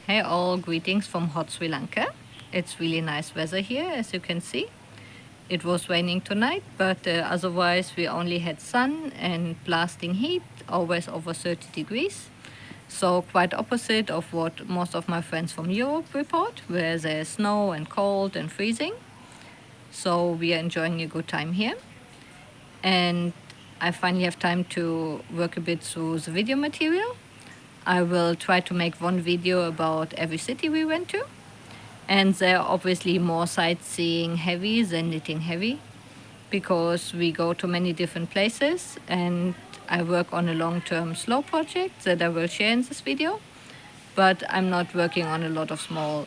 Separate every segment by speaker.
Speaker 1: Hey all, greetings from hot Sri Lanka. It's really nice weather here, as you can see. It was raining tonight, but otherwise we only had sun and blasting heat, always over 30 degrees. So quite opposite of what most of my friends from Europe report, where there's snow and cold and freezing. So we are enjoying a good time here. And I finally have time to work a bit through the video material. I will try to make one video about every city we went to. And they're obviously more sightseeing heavy than knitting heavy because we go to many different places and I work on a long-term slow project that I will share in this video. But I'm not working on a lot of small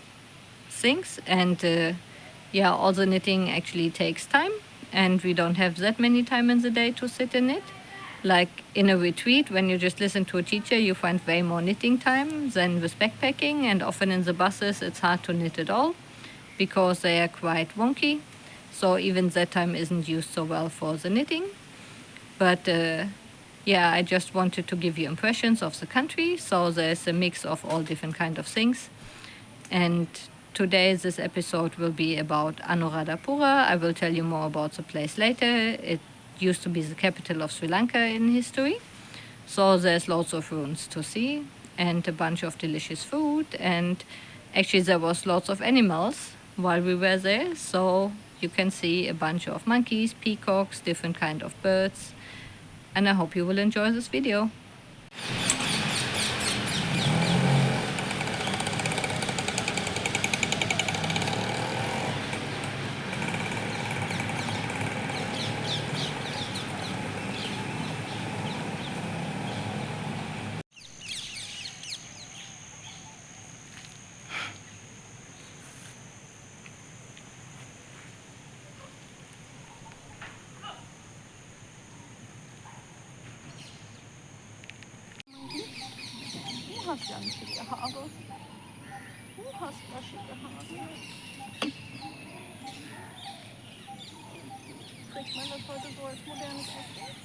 Speaker 1: things, and yeah, all the knitting actually takes time and we don't have that many time in the day to sit and knit. Like in a retreat, when you just listen to a teacher, you find way more knitting time than with backpacking, and often in the buses it's hard to knit at all because they are quite wonky. So even that time isn't used so well for the knitting. But yeah, I just wanted to give you impressions of the country. So there's a mix of all different kind of things. And today this episode will be about Anuradhapura. I will tell you more about the place later. It used to be the capital of Sri Lanka in history. So there's lots of ruins to see and a bunch of delicious food. And actually there was lots of animals while we were there. So you can see a bunch of monkeys, peacocks, different kind of birds. And I hope you will enjoy this video.
Speaker 2: Hast ganz Haare. Du hast waschige Haare. Trägt man das heute so als modernes Outfit?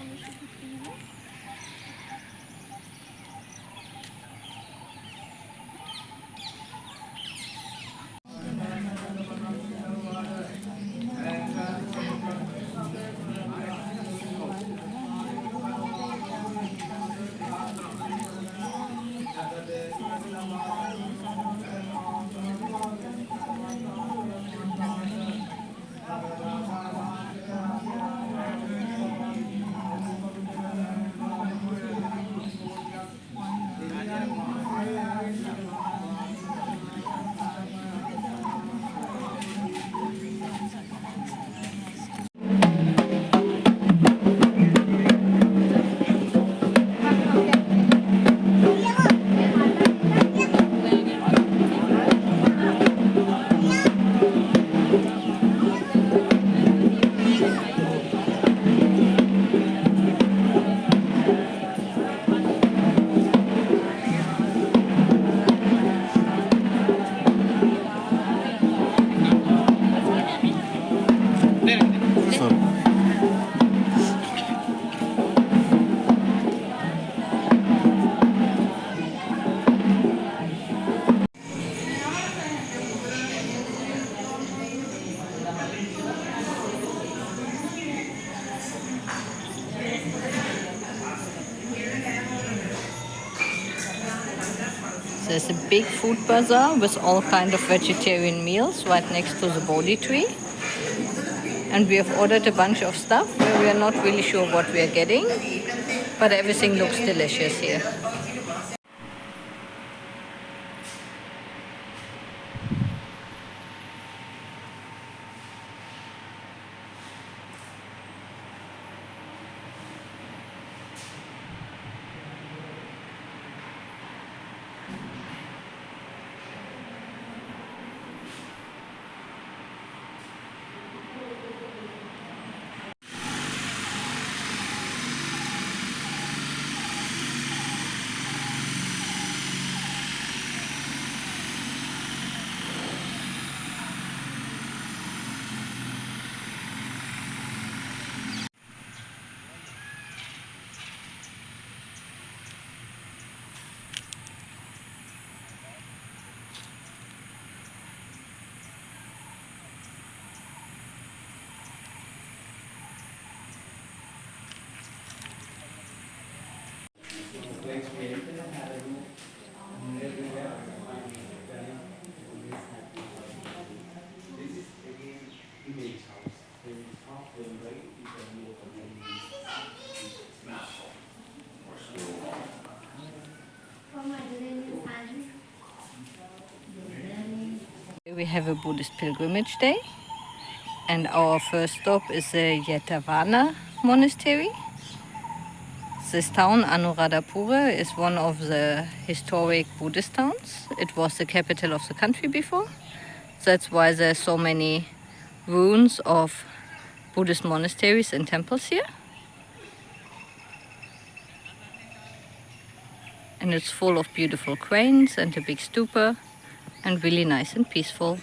Speaker 2: Und ich schicke Fliegen.
Speaker 1: There's a big food bazaar with all kind of vegetarian meals right next to the Bodhi tree. And we have ordered a bunch of stuff where we are not really sure what we are getting, but everything looks delicious here. We have a Buddhist pilgrimage day, and our first stop is the Yetavana monastery. This town, Anuradhapura, is one of the historic Buddhist towns. It was the capital of the country before. That's why there's so many ruins of Buddhist monasteries and temples here. And it's full of beautiful cranes and a big stupa, and really nice and peaceful.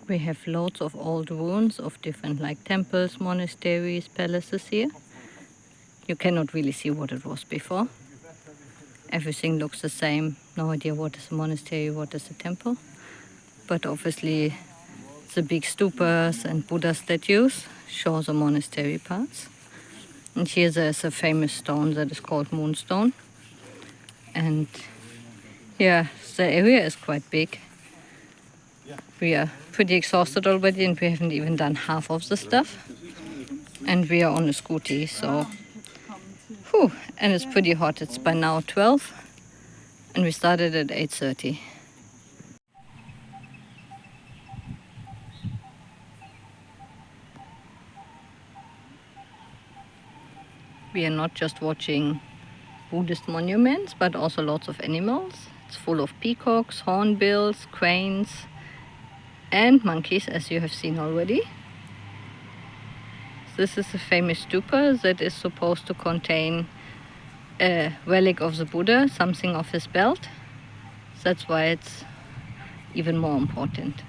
Speaker 1: We have loads of old ruins of different like temples, monasteries, palaces here. You cannot really see what it was before. Everything looks the same. No idea what is a monastery, what is a temple. But obviously the big stupas and Buddha statues show the monastery parts. And here there's a famous stone that is called Moonstone. And yeah, the area is quite big. We are pretty exhausted already and we haven't even done half of the stuff. And we are on a scooty, so... Whew, and it's pretty hot. It's by now 12 and we started at 8:30. We are not just watching Buddhist monuments, but also lots of animals. It's full of peacocks, hornbills, cranes, and monkeys, as you have seen already. This is a famous stupa that is supposed to contain a relic of the Buddha, something of his belt. That's why it's even more important.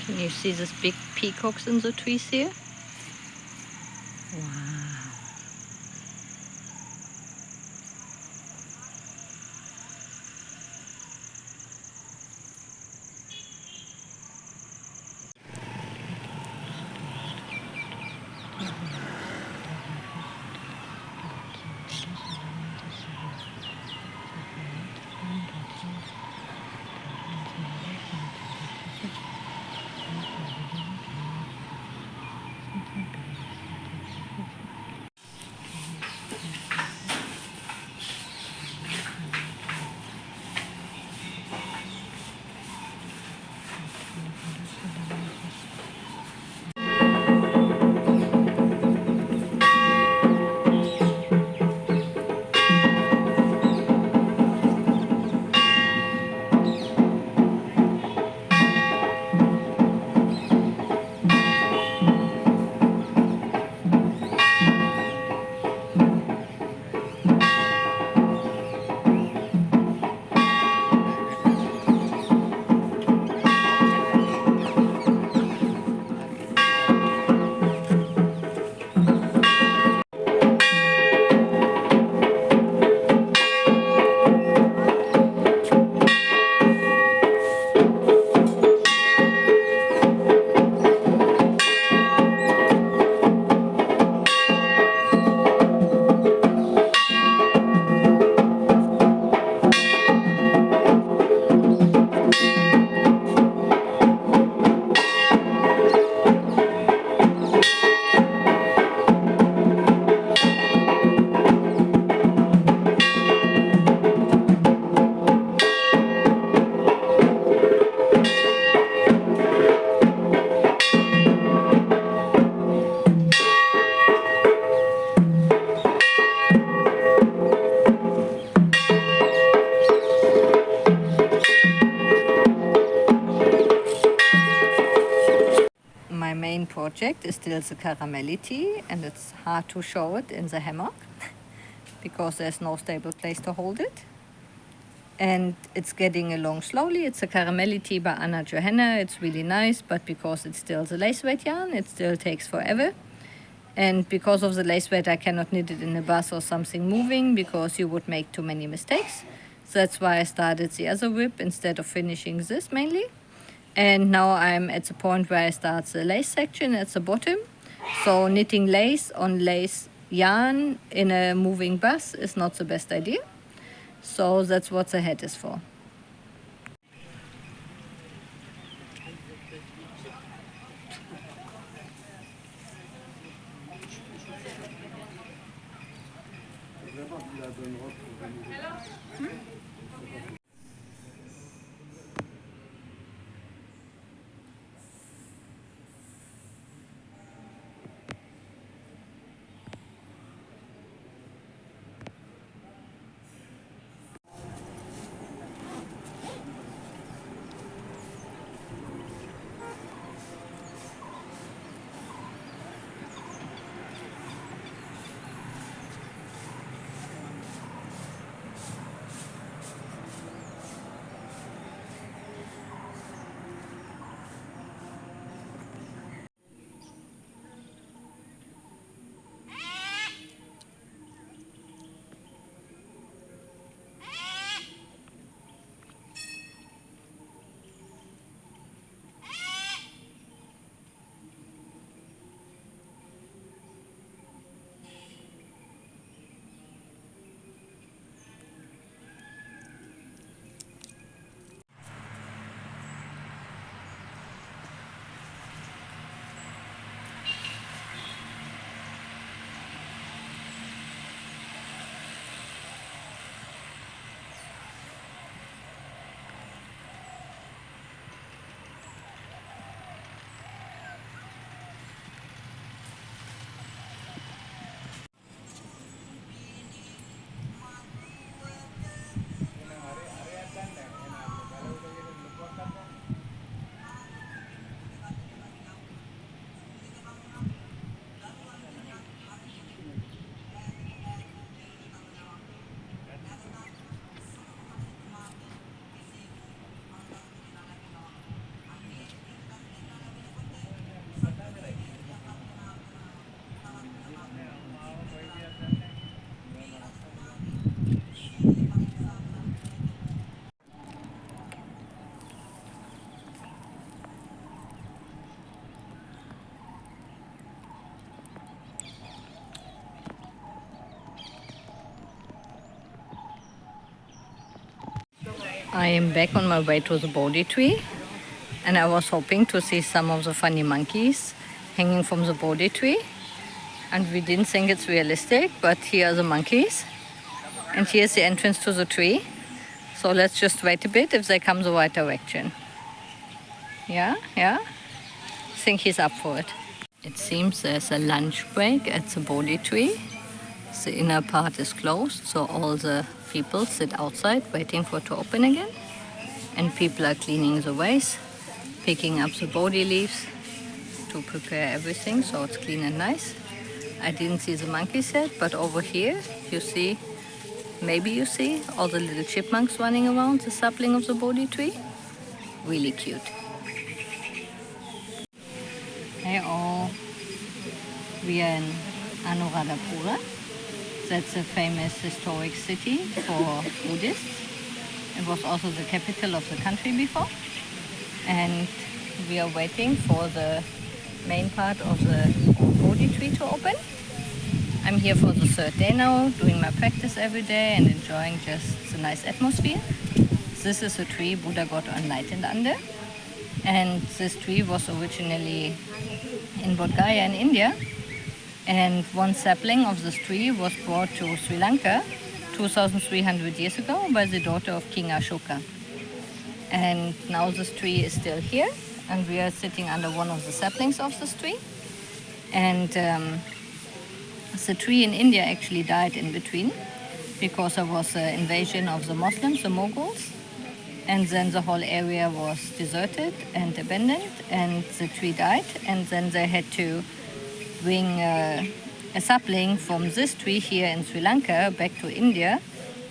Speaker 1: Can you see these big peacocks in the trees here? Wow. project is still the caramelity, and it's hard to show it in the hammock because there's no stable place to hold it. And it's getting along slowly. It's a caramelity by Anna Johanna. It's really nice, but because it's still the lace weight yarn, it still takes forever. And because of the lace weight, I cannot knit it in a bus or something moving because you would make too many mistakes. So that's why I started the other whip instead of finishing this mainly. And now I'm at the point where I start the lace section at the bottom. So knitting lace on lace yarn in a moving bus is not the best idea. So that's what the head is for. I am back on my way to the Bodhi tree, and I was hoping to see some of the funny monkeys hanging from the Bodhi tree, and we didn't think it's realistic, but here are the monkeys, and here's the entrance to the tree. So let's just wait a bit if they come the right direction. Yeah, I think he's up for it. It seems there's a lunch break at the Bodhi tree. The inner part is closed, so all the people sit outside waiting for it to open again. And people are cleaning the vase, picking up the Bodhi leaves to prepare everything so it's clean and nice. I didn't see the monkeys yet, but over here you see, maybe you see all the little chipmunks running around the sapling of the Bodhi tree. Really cute. Hey all, we are in Anuradhapura. That's a famous historic city for Buddhists. It was also the capital of the country before. And we are waiting for the main part of the Bodhi tree to open. I'm here for the third day now, doing my practice every day and enjoying just the nice atmosphere. This is a tree Buddha got enlightened under. And this tree was originally in Bodh Gaya in India. And one sapling of this tree was brought to Sri Lanka 2,300 years ago by the daughter of King Ashoka. And now this tree is still here, and we are sitting under one of the saplings of this tree. And the tree in India actually died in between because there was an invasion of the Muslims, the Mughals. and then the whole area was deserted and abandoned, and the tree died, and then they had to bring a sapling from this tree here in Sri Lanka back to India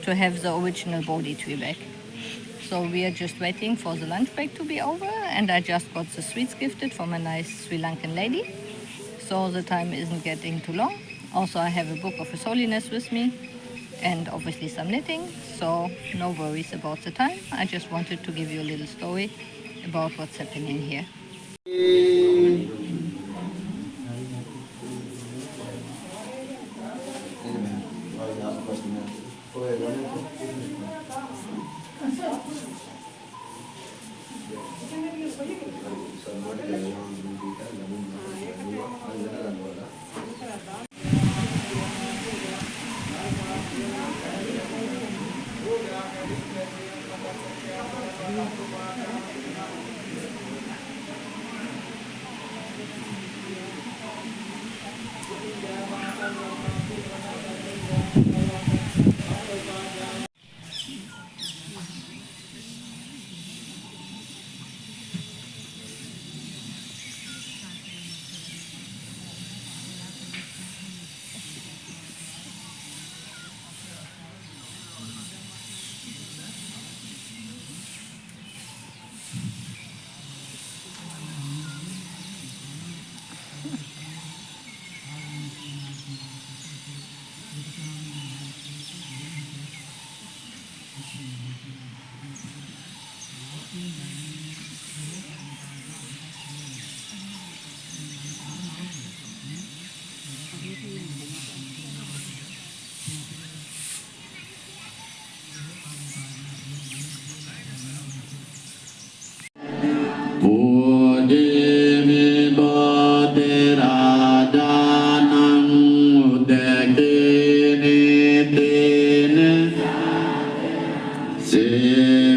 Speaker 1: to have the original Bodhi tree back. So we are just waiting for the lunch break to be over, and I just got the sweets gifted from a nice Sri Lankan lady. So the time isn't getting too long. Also, I have a book of His Holiness with me, and obviously some knitting, so no worries about the time. I just wanted to give you a little story about what's happening here.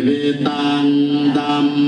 Speaker 3: Sevitang Dhammarajen